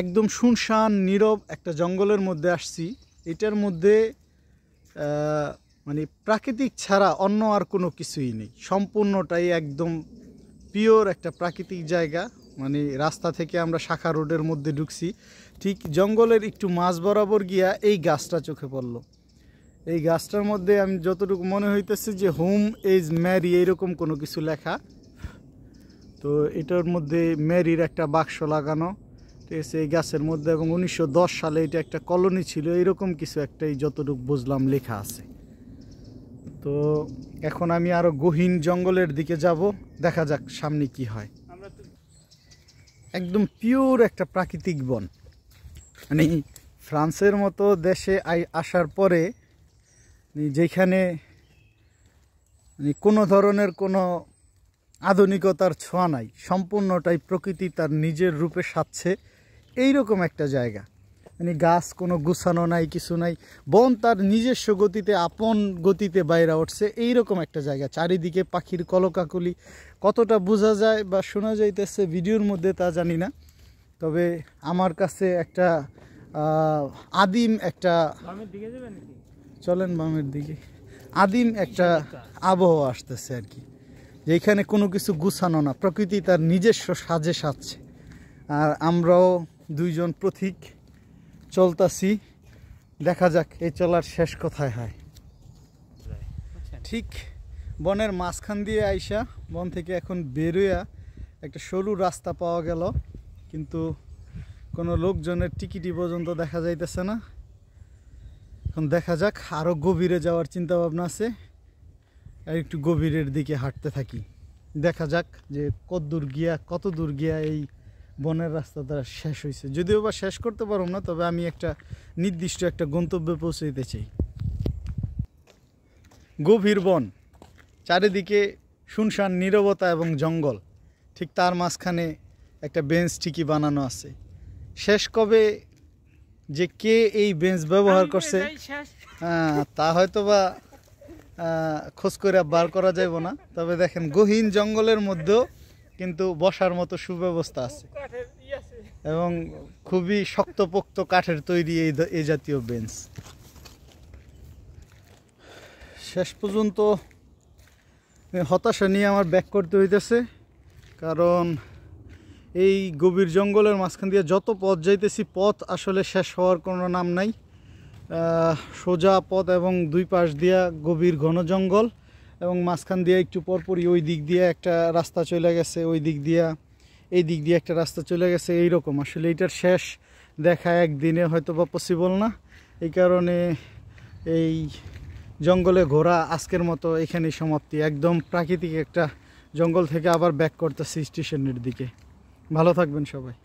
একদম শুনশান নীরব একটা জঙ্গলের মধ্যে আসছি। এটার মধ্যে মানে প্রাকৃতিক ছাড়া অন্য আর কোনো কিছুই নেই, সম্পূর্ণটাই একদম পিওর একটা প্রাকৃতিক জায়গা। মানে রাস্তা থেকে আমরা শাখা রোডের মধ্যে ঢুকছি, ঠিক জঙ্গলের একটু মাঝ বরাবর গিয়া এই গাছটা চোখে পড়লো। এই গাছটার মধ্যে আমি যতটুকু মনে হইতেছে যে হোম ইজ ম্যারি এইরকম কোনো কিছু লেখা। তো এটার মধ্যে ম্যারির একটা বাক্স লাগানো, ঠিক আছে, এই গাছের মধ্যে। এবং 1910 সালে এটা একটা কলোনি ছিল, এরকম কিছু একটাই যতটুকু বুঝলাম লেখা আছে। তো এখন আমি আরো গহীন জঙ্গলের দিকে যাব, দেখা যাক সামনে কি হয়। একদম পিওর একটা প্রাকৃতিক বন। মানে ফ্রান্সের মতো দেশে আসার পরে যেখানে কোনো ধরনের কোনো আধুনিকতার ছোঁয়া নাই, সম্পূর্ণটাই প্রকৃতি তার নিজের রূপে সাজছে, এইরকম একটা জায়গা। মানে গাছ কোনো গুছানো নাই, কিছু নাই, বন তার নিজস্ব গতিতে আপন গতিতে বাইরে উঠছে, এইরকম একটা জায়গা। চারিদিকে পাখির কলকাকলি, কতটা বোঝা যায় বা শোনা যাইতেছে ভিডিওর মধ্যে তা জানি না, তবে আমার কাছে একটা আদিম একটা, চলেন বামের দিকে, আদিম একটা আবহাওয়া আসতেছে আর কি, যেখানে কোনো কিছু গুছানো না, প্রকৃতি তার নিজস্ব সাজে সাজছে। আর আমরাও দুইজন পথিক চলতাছি, দেখা যাক এই চলার শেষ কোথায় হয়। ঠিক বনের মাঝখান দিয়ে আইসা বন থেকে এখন বেরোয়া একটা সরু রাস্তা পাওয়া গেল, কিন্তু কোনো লোকজনের টিকিটি পর্যন্ত দেখা যাইতেছে না। এখন দেখা যাক, আরও গভীরে যাওয়ার চিন্তা ভাবনা আছে, আর একটু গভীরের দিকে হাঁটতে থাকি, দেখা যাক যে কত দূর গিয়া এই বনের রাস্তাটা শেষ হয়েছে। যদিও বা শেষ করতে পারব না, তবে আমি একটা নির্দিষ্ট একটা গন্তব্যে পৌঁছাইতে চাই। গভীর বন, চারিদিকে শুনশান নীরবতা এবং জঙ্গল, ঠিক তার মাঝখানে একটা বেঞ্চ ঠিকই বানানো আছে। শেষ কবে যে কে এই বেঞ্চ ব্যবহার করছে তা হয়তো বা খোঁজ করে বার করা যাইব না, তবে দেখেন গহীন জঙ্গলের মধ্যেও কিন্তু বসার মতো সুব্যবস্থা আছে, এবং খুবই শক্তপোক্ত কাঠের তৈরি এই জাতীয় বেঞ্চ। শেষ পর্যন্ত হতাশা নিয়ে আমার ব্যাক করতে হইতেছে, কারণ এই গভীর জঙ্গলের মাঝখান দিয়ে যত পথ যাইতেছি, পথ আসলে শেষ হওয়ার কোনো নাম নাই। সোজা পথ এবং দুই পাশ দিয়া গভীর ঘন জঙ্গল, এবং মাঝখান দিয়ে একটু পরপরই ওই দিক দিয়ে একটা রাস্তা চলে গেছে, ওই দিক দিয়া এই দিক দিয়ে একটা রাস্তা চলে গেছে, এইরকম। আসলে এটার শেষ দেখা একদিনে হয়তো বা পসিবল না, এই কারণে এই জঙ্গলে ঘোরা আজকের মতো এখানেই সমাপ্তি। একদম প্রাকৃতিক একটা জঙ্গল থেকে আবার ব্যাক করতেছি স্টেশনের দিকে। ভালো থাকবেন সবাই।